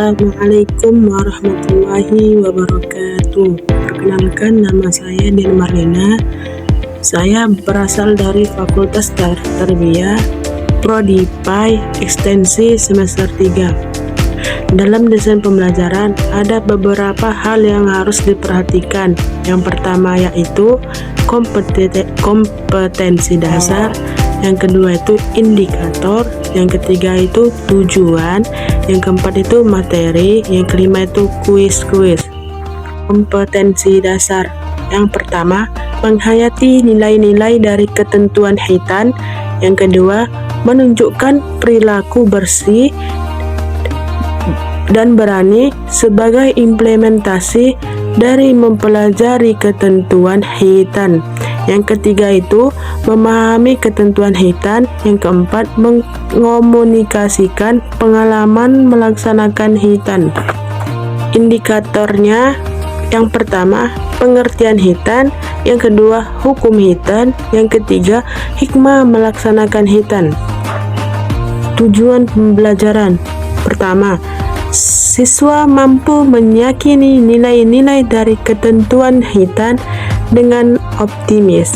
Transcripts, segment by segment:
Assalamualaikum warahmatullahi wabarakatuh. Perkenalkan, nama saya Den Marlina. Saya berasal dari Fakultas Tarbiyah, Prodi PAI, Ekstensi semester 3. Dalam desain pembelajaran, ada beberapa hal yang harus diperhatikan. Yang pertama yaitu kompetensi dasar, yang kedua itu indikator, yang ketiga itu tujuan, yang keempat itu materi, yang kelima itu kuis. Kompetensi dasar. Yang pertama, menghayati nilai-nilai dari ketentuan Hitan. Yang kedua, menunjukkan perilaku bersih dan berani sebagai implementasi dari mempelajari ketentuan Hitan. Yang ketiga itu memahami ketentuan Hitan. Yang keempat, mengomunikasikan pengalaman melaksanakan Hitan. Indikatornya, yang pertama pengertian Hitan, yang kedua hukum Hitan, yang ketiga hikmah melaksanakan Hitan. Tujuan pembelajaran. Pertama, siswa mampu meyakini nilai-nilai dari ketentuan Hitan dengan optimis.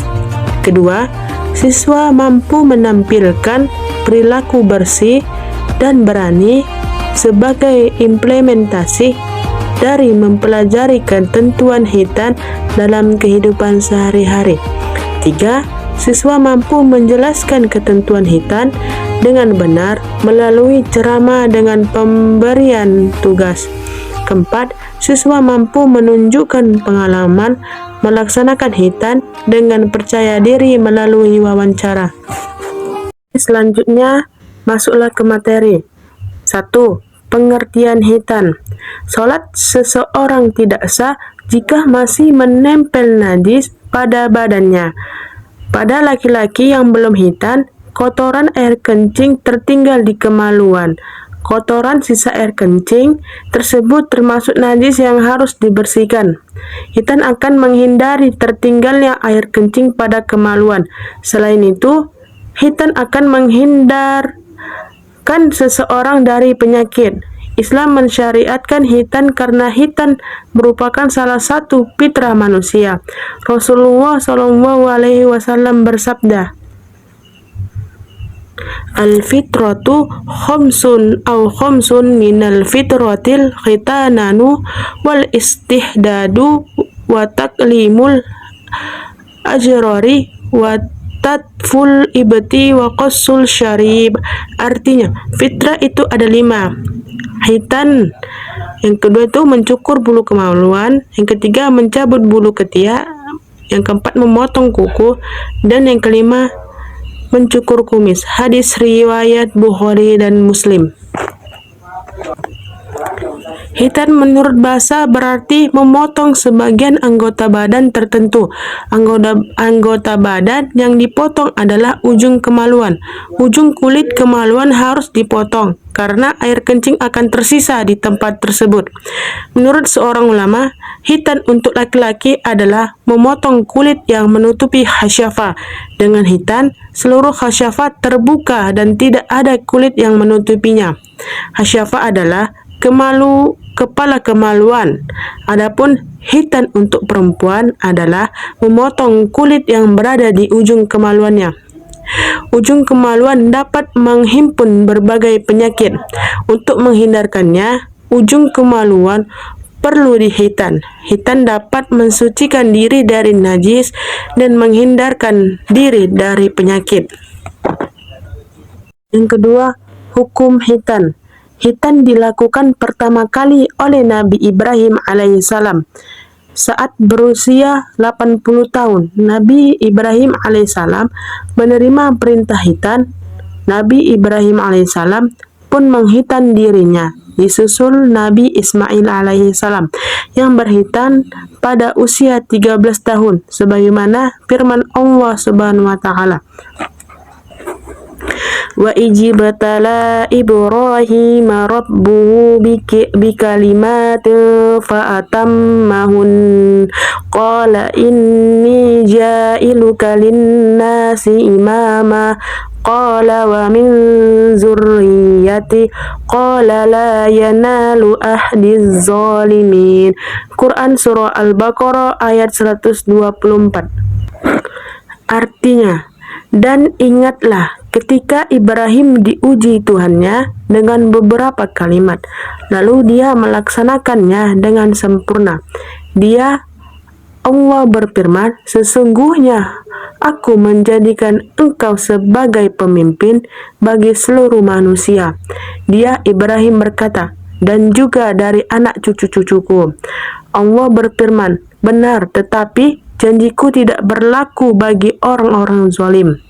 Kedua, siswa mampu menampilkan perilaku bersih dan berani sebagai implementasi dari mempelajari ketentuan Hitan dalam kehidupan sehari-hari. Tiga, siswa mampu menjelaskan ketentuan Hitan dengan benar melalui ceramah dengan pemberian tugas. Keempat, siswa mampu menunjukkan pengalaman melaksanakan Hitan dengan percaya diri melalui wawancara. Selanjutnya, masuklah ke materi. 1. Pengertian Hitan. Salat seseorang tidak sah jika masih menempel najis pada badannya. Pada laki-laki yang belum Hitan, kotoran air kencing tertinggal di kemaluan. Kotoran sisa air kencing tersebut termasuk najis yang harus dibersihkan. Hitan akan menghindari tertinggalnya air kencing pada kemaluan. Selain itu, Hitan akan menghindarkan seseorang dari penyakit. Islam mensyariatkan Hitan karena Hitan merupakan salah satu fitrah manusia. Rasulullah SAW bersabda, Al-fitratu khamsun minal fitratil khitananu wal istihdadu wa taklimul ajrari wa tatful ibti wa qassul syarib. Artinya, fitrah itu ada 5. Hitan. Yang kedua itu mencukur bulu kemaluan. Yang ketiga mencabut bulu ketiak. Yang keempat memotong kuku. Dan yang kelima mencukur kumis. Hadis riwayat Bukhari dan Muslim. Hitan menurut bahasa berarti memotong sebagian anggota badan tertentu. Anggota badan yang dipotong adalah ujung kemaluan. Ujung kulit kemaluan harus dipotong karena air kencing akan tersisa di tempat tersebut. Menurut seorang ulama, Hitan untuk laki-laki adalah memotong kulit yang menutupi khasyafah. Dengan Hitan, seluruh khasyafah terbuka dan tidak ada kulit yang menutupinya. Khasyafah adalah kepala kemaluan. Adapun Hitan untuk perempuan adalah memotong kulit yang berada di ujung kemaluannya. Ujung kemaluan dapat menghimpun berbagai penyakit. Untuk menghindarkannya, ujung kemaluan perlu dihitan. Hitan dapat mensucikan diri dari najis dan menghindarkan diri dari penyakit. Yang kedua, hukum Hitan. Hitan dilakukan pertama kali oleh Nabi Ibrahim alaihissalam saat berusia 80 tahun. Nabi Ibrahim alaihissalam menerima perintah Hitan. Nabi Ibrahim alaihissalam pun menghitan dirinya. Disusul Nabi Ismail alaihissalam yang berhitan pada usia 13 tahun sebagaimana firman Allah Subhanahu wa taala. Wa ijibtala Ibrahim rabbuhu bikalimatin fa'atammahun qala inni ja'iluka linnasi imama qala wa min zurriyyati qala la yanalu ahdiz zalimin. Quran Surah Al-Baqarah ayat 124. Artinya, dan ingatlah ketika Ibrahim diuji Tuhannya dengan beberapa kalimat, lalu dia melaksanakannya dengan sempurna. Allah berfirman, sesungguhnya aku menjadikan engkau sebagai pemimpin bagi seluruh manusia. Ibrahim berkata, dan juga dari anak cucu-cucuku. Allah berfirman, benar, tetapi janjiku tidak berlaku bagi orang-orang zalim.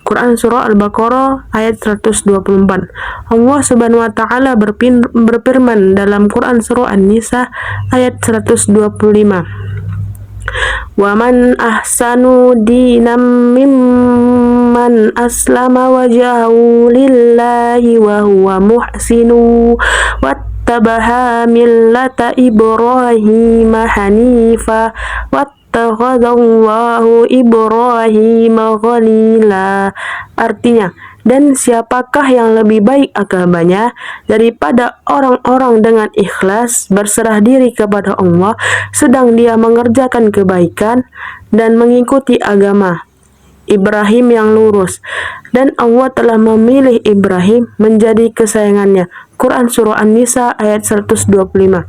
Quran Surah Al-Baqarah ayat 124. Allah Subhanahu wa taala berfirman dalam Quran Surah An-Nisa ayat 125. Wa man ahsanu dinam mimman aslama wajhahu lillahi wa huwa muhsinu wattabaha millata Ibrahim hanifa wattakhadallahu Ibrahim khalila. Artinya, dan siapakah yang lebih baik agamanya daripada orang-orang dengan ikhlas berserah diri kepada Allah sedang dia mengerjakan kebaikan dan mengikuti agama Ibrahim yang lurus, dan Allah telah memilih Ibrahim menjadi kesayangannya. Quran Surah An-Nisa ayat 125.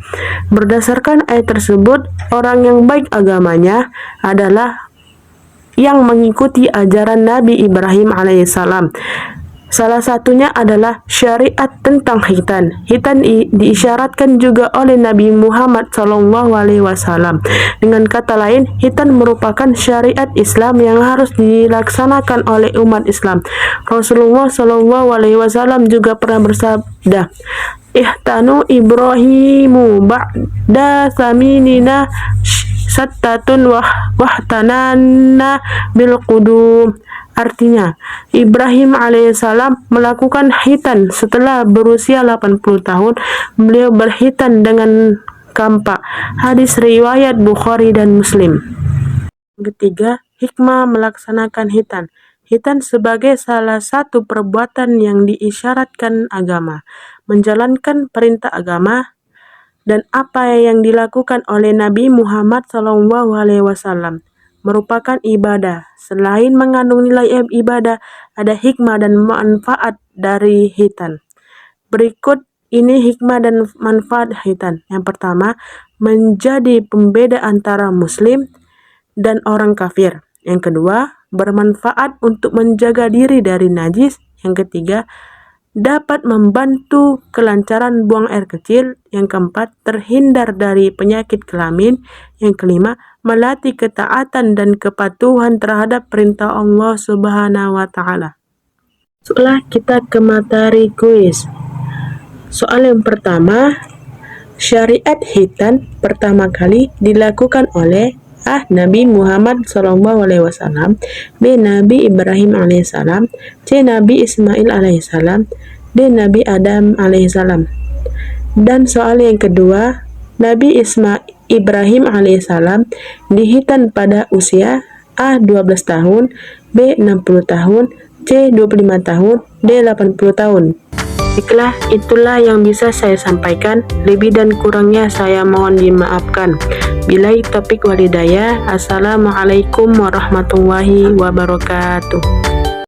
Berdasarkan ayat tersebut, orang yang baik agamanya adalah yang mengikuti ajaran Nabi Ibrahim alaihissalam. Salah satunya adalah syariat tentang khitan. Khitan diisyaratkan juga oleh Nabi Muhammad SAW. Dengan kata lain, khitan merupakan syariat Islam yang harus dilaksanakan oleh umat Islam. Rasulullah SAW juga pernah bersabda, "Ihtanu Ibrahimu ba'da saminina sattatun wahtananna bil qudum." Artinya, Ibrahim alaihissalam melakukan khitan setelah berusia 80 tahun. Beliau berkhitan dengan kampak. Hadis riwayat Bukhari dan Muslim. Ketiga, hikmah melaksanakan khitan. Khitan sebagai salah satu perbuatan yang diisyaratkan agama, menjalankan perintah agama, dan apa yang dilakukan oleh Nabi Muhammad SAW merupakan ibadah. Selain mengandung nilai ibadah, ada hikmah dan manfaat dari khitan. Berikut ini hikmah dan manfaat khitan. Yang pertama, menjadi pembeda antara muslim dan orang kafir. Yang kedua, bermanfaat untuk menjaga diri dari najis. Yang ketiga, dapat membantu kelancaran buang air kecil. Yang keempat, terhindar dari penyakit kelamin. Yang kelima, melatih ketaatan dan kepatuhan terhadap perintah Allah Subhanahu wa taala. Setelah kita ke materi kuis. Soal yang pertama, syariat khitan pertama kali dilakukan oleh A. Nabi Muhammad SAW, B. Nabi Ibrahim alaihissalam, C. Nabi Ismail alaihissalam, D. Nabi Adam alaihissalam. Dan soal yang kedua, Nabi Ibrahim alaihissalam dikhitan pada usia A. 12 tahun, B. 60 tahun, C. 25 tahun, D. 80 tahun. Itulah yang bisa saya sampaikan. Lebih dan kurangnya saya mohon dimaafkan. Billahi taufiq walhidayah. Assalamualaikum warahmatullahi wabarakatuh.